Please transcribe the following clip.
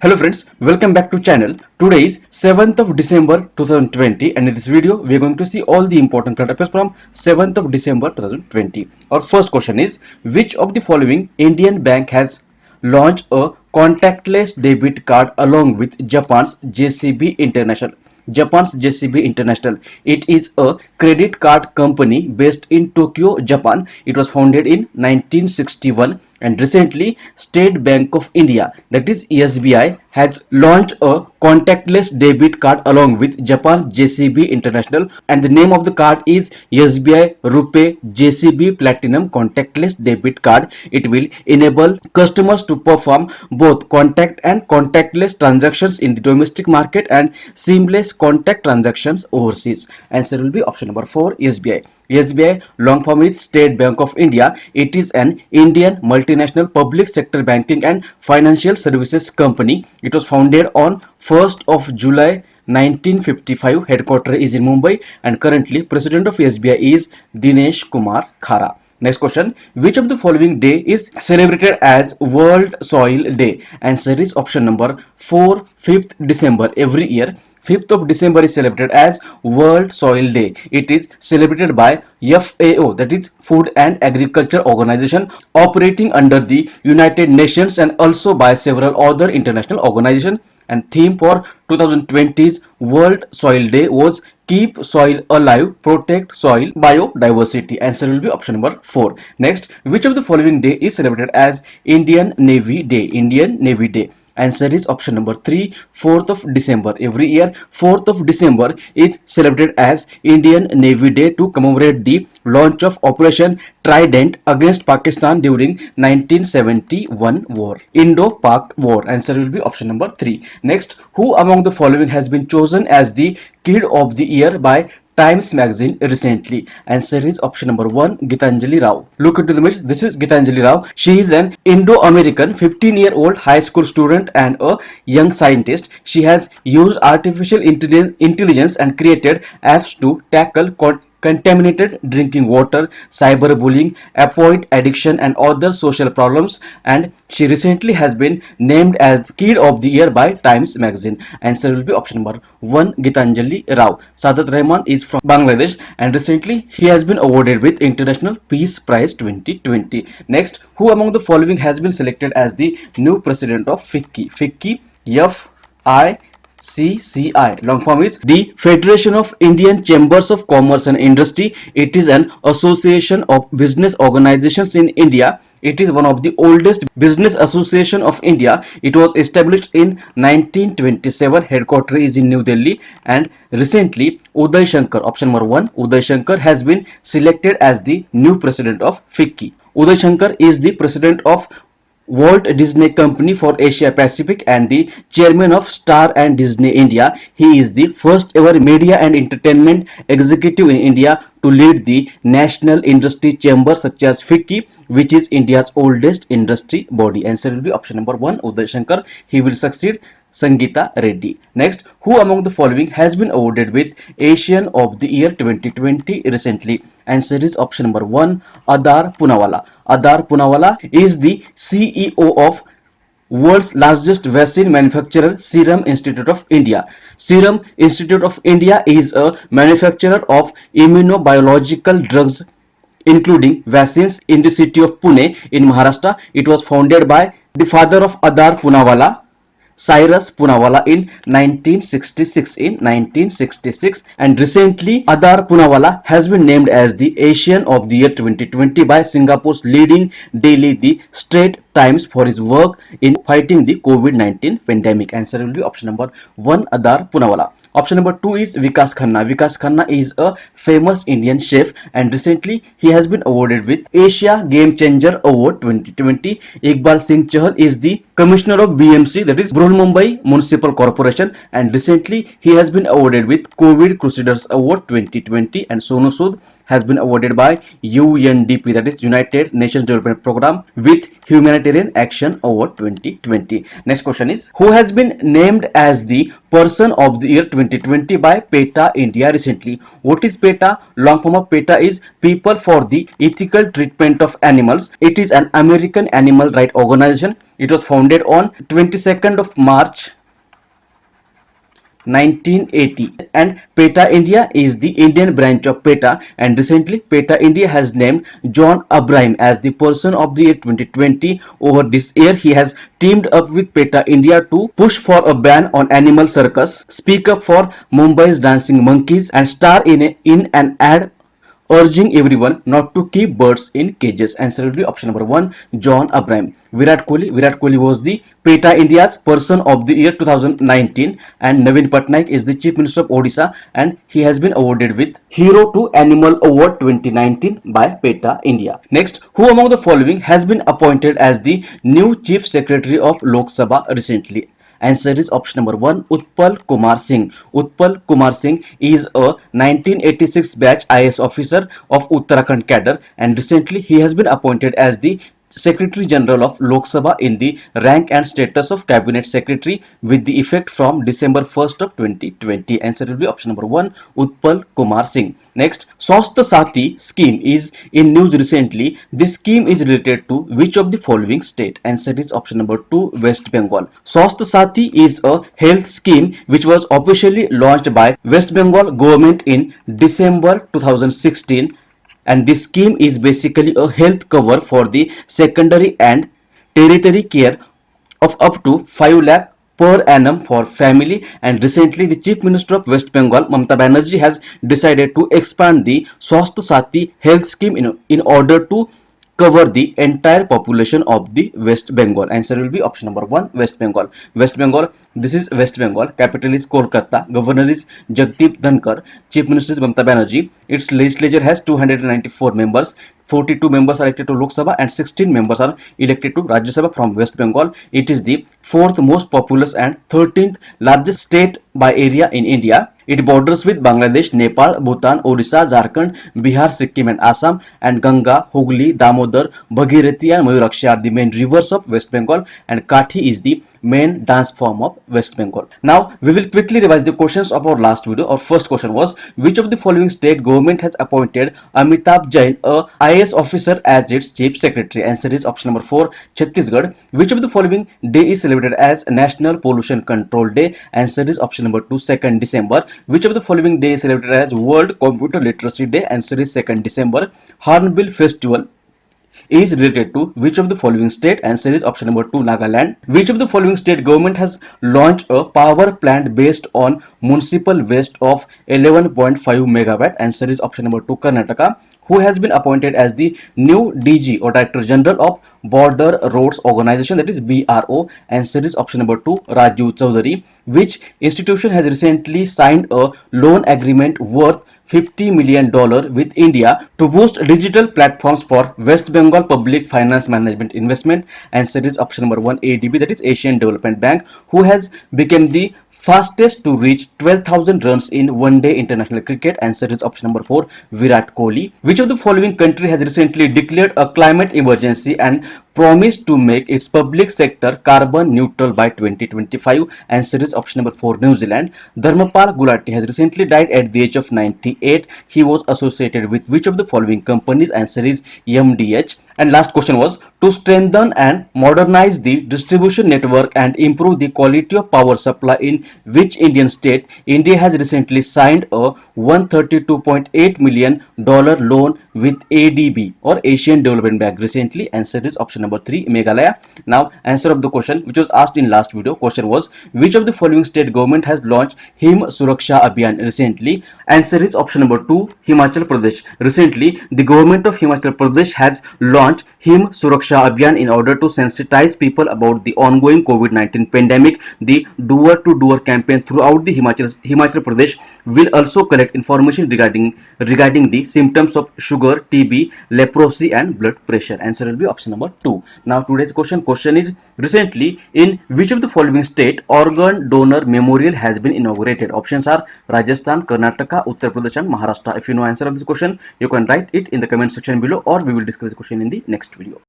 Hello friends, welcome back to channel. Today is 7th of December 2020 and in this video we are going to see all the important current affairs from 7th of December 2020. Our first question is, which of the following Indian bank has launched a contactless debit card along with Japan's JCB International? Japan's JCB International. It is a credit card company based in Tokyo, Japan. It was founded in 1961 and recently State Bank of India, that is SBI, has launched a contactless debit card along with Japan's JCB International, and the name of the card is SBI Rupee JCB Platinum Contactless Debit Card. It will enable customers to perform both contact and contactless transactions in the domestic market and seamless contact transactions overseas. Answer will be option number 4, SBI. SBI, long form is State Bank of India. It is an Indian multinational public sector banking and financial services company. It was founded on 1st of July 1955. Headquarters is in Mumbai and currently President of SBI is Dinesh Kumar Khara. Next question, which of the following day is celebrated as World Soil Day? Answer is option number 4, 5th December. Every year 5th of December is celebrated as World Soil Day. It is celebrated by FAO, that is Food and Agriculture Organization, operating under the United Nations, and also by several other international organizations. And theme for 2020's World Soil Day was Keep Soil Alive, Protect Soil Biodiversity. Answer will be option number 4. Next, which of the following day is celebrated as Indian Navy Day? Indian Navy Day. Answer is option number 3, 4th of December. Every year 4th of December is celebrated as Indian Navy Day to commemorate the launch of Operation Trident against Pakistan during 1971 war, Indo-Pak War. Answer will be option number 3. Next, who among the following has been chosen as the Kid of the Year by Times Magazine recently? Answer is option number 1, Gitanjali Rao. Look into the image. This is Gitanjali Rao. She is an Indo-American 15-year-old high school student and a young scientist. She has used artificial intelligence and created apps to tackle contaminated drinking water, cyberbullying, opioid addiction, and other social problems. And she recently has been named as Kid of the Year by Times Magazine. Answer will be option number 1, Gitanjali Rao. Sadat Rahman is from Bangladesh and recently he has been awarded with International Peace Prize 2020. Next, who among the following has been selected as the new president of FICCI? FICCI, FICCI, long form is the Federation of Indian Chambers of Commerce and Industry. It is an association of business organizations in India. It is one of the oldest business association of India. It was established in 1927. Headquarters is in New Delhi, and recently Uday Shankar, option number 1, Uday Shankar has been selected as the new president of FICCI. Uday Shankar is the president of Walt Disney Company for Asia Pacific and the chairman of Star and Disney India. He is the first ever media and entertainment executive in India to lead the national industry chambers such as FICCI, which is India's oldest industry body. Answer will be option number 1, Uday Shankar. He will succeed Sangeeta Reddy. Next, who among the following has been awarded with Asian of the Year 2020 recently? Answer is option number 1, Adar Poonawalla. Adar Poonawalla is the CEO of world's largest vaccine manufacturer, Serum Institute of India. Serum Institute of India is a manufacturer of immunobiological drugs including vaccines in the city of Pune in Maharashtra. It was founded by the father of Adar Poonawalla, Cyrus Poonawalla, in 1966. And recently Adar Poonawalla has been named as the Asian of the Year 2020 by Singapore's leading daily The Straits Times for his work in fighting the COVID-19 pandemic. Answer will be option number 1, Adar Poonawalla. Option number 2 is Vikas Khanna. Vikas Khanna is a famous Indian chef and recently he has been awarded with Asia Game Changer Award 2020. Iqbal Singh Chahal is the commissioner of BMC, that is Mumbai Municipal Corporation, and recently he has been awarded with COVID Crusaders Award 2020. And Sonu Sood has been awarded by UNDP, that is United Nations Development Program, with Humanitarian Action Award 2020. Next question is, who has been named as the Person of the Year 2020 by PETA India recently? What is PETA? Long form of PETA is People for the Ethical Treatment of Animals. It is an American animal rights organization. It was founded on 22nd of March 1980, and PETA India is the Indian branch of PETA, and recently PETA India has named John Abraham as the Person of the Year 2020. Over this year, he has teamed up with PETA India to push for a ban on animal circus, speak up for Mumbai's dancing monkeys, and star in an ad urging everyone not to keep birds in cages. Answer will be option number 1, John Abraham. Virat Kohli was the PETA India's Person of the Year 2019, and Naveen Patnaik is the Chief Minister of Odisha, and he has been awarded with Hero to Animal Award 2019 by PETA India. Next, who among the following has been appointed as the new Chief Secretary of Lok Sabha recently? Answer is option number 1, Utpal Kumar Singh. Utpal Kumar Singh is a 1986 batch IAS officer of Uttarakhand cadre, and recently he has been appointed as the Secretary General of Lok Sabha in the rank and status of Cabinet Secretary with the effect from December 1st of 2020. Answer will be option number 1, Utpal Kumar Singh. Next, Swasth Saathi scheme is in news recently. This scheme is related to which of the following state? Answer is option number 2, West Bengal. Swasth Saathi is a health scheme which was officially launched by West Bengal government in December 2016, and this scheme is basically a health cover for the secondary and tertiary care of up to 5 lakh per annum for family. And recently the Chief Minister of West Bengal, Mamata Banerjee, has decided to expand the Swasth Saathi health scheme in order to cover the entire population of the West Bengal. Answer will be option number 1, West Bengal. West Bengal, this is West Bengal. Capital is Kolkata. Governor is Jagdeep Dhankar. Chief Minister is Mamata Banerjee. Its legislature has 294 members. 42 members are elected to Lok Sabha and 16 members are elected to Rajya Sabha from West Bengal. It is the 4th most populous and 13th largest state by area in India. It borders with Bangladesh, Nepal, Bhutan, Odisha, Jharkhand, Bihar, Sikkim and Assam, and Ganga, Hooghly, Damodar, Bhagirathi and Mayurakshi are the main rivers of West Bengal, and Kathi is the main dance form of West Bengal. Now we will quickly revise the questions of our last video. Our first question was, which of the following state government has appointed Amitabh Jain, a IAS officer, as its chief secretary? Answer is option number 4, Chhattisgarh. Which of the following day is celebrated as National Pollution Control Day? Answer is option number 2, 2nd December. Which of the following day is celebrated as World Computer Literacy Day? Answer is 2nd December. Hornbill Festival is related to which of the following state? Answer is option number 2, Nagaland. Which of the following state government has launched a power plant based on municipal waste of 11.5 megawatt? Answer is option number 2, Karnataka. Who has been appointed as the new DG or Director General of Border Roads Organization, that is BRO? Answer is option number 2, Rajiv Chaudhary. Which institution has recently signed a loan agreement worth $50 million with India to boost digital platforms for West Bengal Public Finance Management Investment? Answer is option number 1, ADB, that is Asian Development Bank. Who has become the fastest to reach 12,000 runs in one-day international cricket? Answer is option number 4, Virat Kohli. Which of the following country has recently declared a climate emergency and promised to make its public sector carbon neutral by 2025? Answer is option number 4, New Zealand. Dharmapal Gulati has recently died at the age of 98. He was associated with which of the following companies? Answer is MDH. And last question was, to strengthen and modernize the distribution network and improve the quality of power supply in which Indian state? India has recently signed a $132.8 million loan with ADB or Asian Development Bank recently? Answer is option number 3, Meghalaya. Now answer of the question which was asked in last video. Question was, which of the following state government has launched Him Suraksha Abhiyan recently? Answer is option number 2, Himachal Pradesh. Recently the government of Himachal Pradesh has launched Him Suraksha Abhiyan in order to sensitize people about the ongoing COVID-19 pandemic. The door-to-door campaign throughout the Himachal Pradesh will also collect information regarding the symptoms of sugar, TB, leprosy and blood pressure. Answer will be option number 2. do. Now today's question is, recently in which of the following state organ donor memorial has been inaugurated? Options are Rajasthan, Karnataka, Uttar Pradesh and Maharashtra. If you know answer of this question, you can write it in the comment section below, or we will discuss the question in the next video.